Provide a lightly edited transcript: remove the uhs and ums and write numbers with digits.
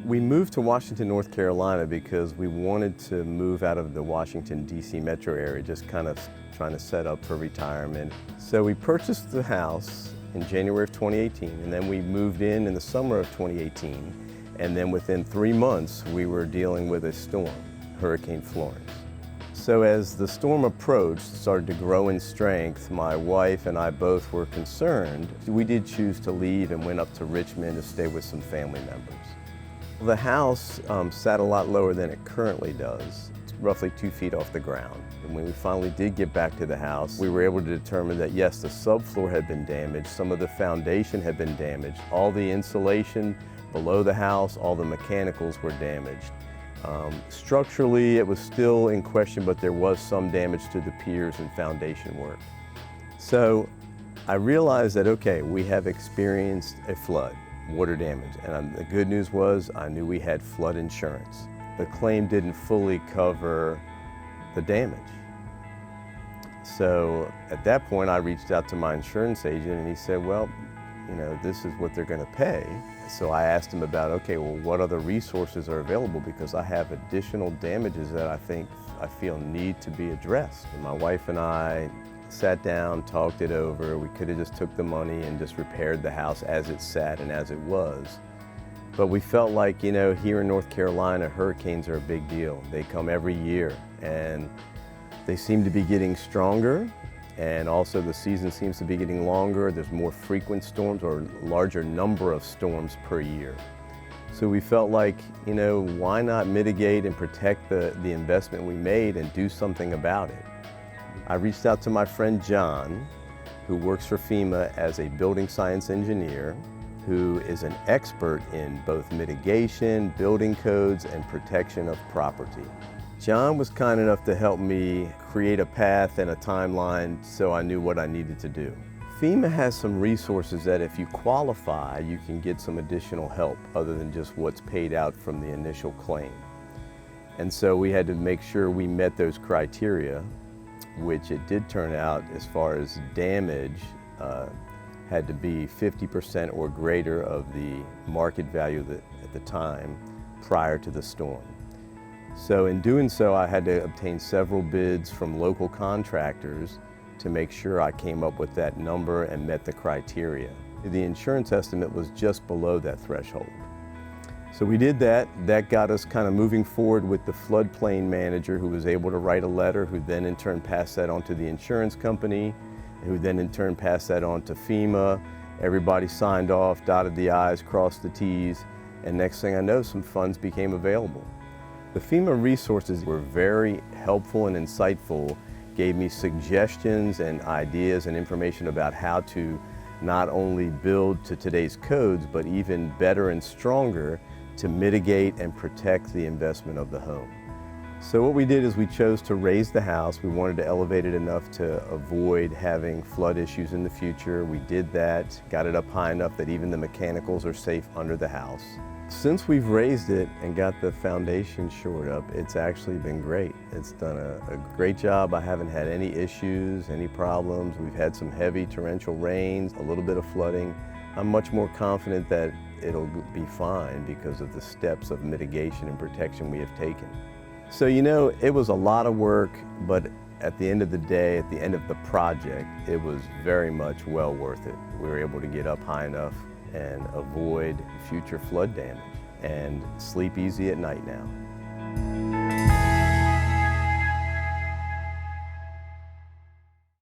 We moved to Washington, North Carolina because we wanted to move out of the Washington, D.C. metro area, just kind of trying to set up for retirement. So we purchased the house in January of 2018, and then we moved in the summer of 2018. And then within 3 months, we were dealing with a storm, Hurricane Florence. So as the storm approached, started to grow in strength, my wife and I both were concerned. We did choose to leave and went up to Richmond to stay with some family members. The house sat a lot lower than it currently does. It's roughly 2 feet off the ground. And when we finally did get back to the house, we were able to determine that yes, the subfloor had been damaged, some of the foundation had been damaged, all the insulation below the house, all the mechanicals were damaged. Structurally, it was still in question, but there was some damage to the piers and foundation work. So I realized that, okay, we have experienced a flood, water damage, and the good news was I knew we had flood insurance. The claim didn't fully cover the damage. So at that point, I reached out to my insurance agent and he said, well, you know, this is what they're going to pay. So I asked him about, okay, well, what other resources are available, because I have additional damages that I feel need to be addressed. And my wife and I sat down, talked it over. We could have just took the money and just repaired the house as it sat and as it was. But we felt like, you know, here in North Carolina, hurricanes are a big deal. They come every year and they seem to be getting stronger. And also the season seems to be getting longer. There's more frequent storms or larger number of storms per year. So we felt like, you know, why not mitigate and protect the investment we made and do something about it? I reached out to my friend John, who works for FEMA as a building science engineer, who is an expert in both mitigation, building codes, and protection of property. John was kind enough to help me create a path and a timeline so I knew what I needed to do. FEMA has some resources that if you qualify, you can get some additional help other than just what's paid out from the initial claim. And so we had to make sure we met those criteria, which it did turn out as far as damage had to be 50% or greater of the market value at the time prior to the storm. So in doing so, I had to obtain several bids from local contractors to make sure I came up with that number and met the criteria. The insurance estimate was just below that threshold. So we did that. That got us kind of moving forward with the floodplain manager, who was able to write a letter, who then in turn passed that on to the insurance company, who then in turn passed that on to FEMA. Everybody signed off, dotted the I's, crossed the T's, and next thing I know, some funds became available. The FEMA resources were very helpful and insightful, gave me suggestions and ideas and information about how to not only build to today's codes, but even better and stronger to mitigate and protect the investment of the home. So what we did is we chose to raise the house. We wanted to elevate it enough to avoid having flood issues in the future. We did that, got it up high enough that even the mechanicals are safe under the house. Since we've raised it and got the foundation shored up, it's actually been great. It's done a great job. I haven't had any issues, any problems. We've had some heavy torrential rains, a little bit of flooding. I'm much more confident that it'll be fine because of the steps of mitigation and protection we have taken. So, you know, it was a lot of work, but at the end of the day, at the end of the project, it was very much well worth it. We were able to get up high enough and avoid future flood damage and sleep easy at night now.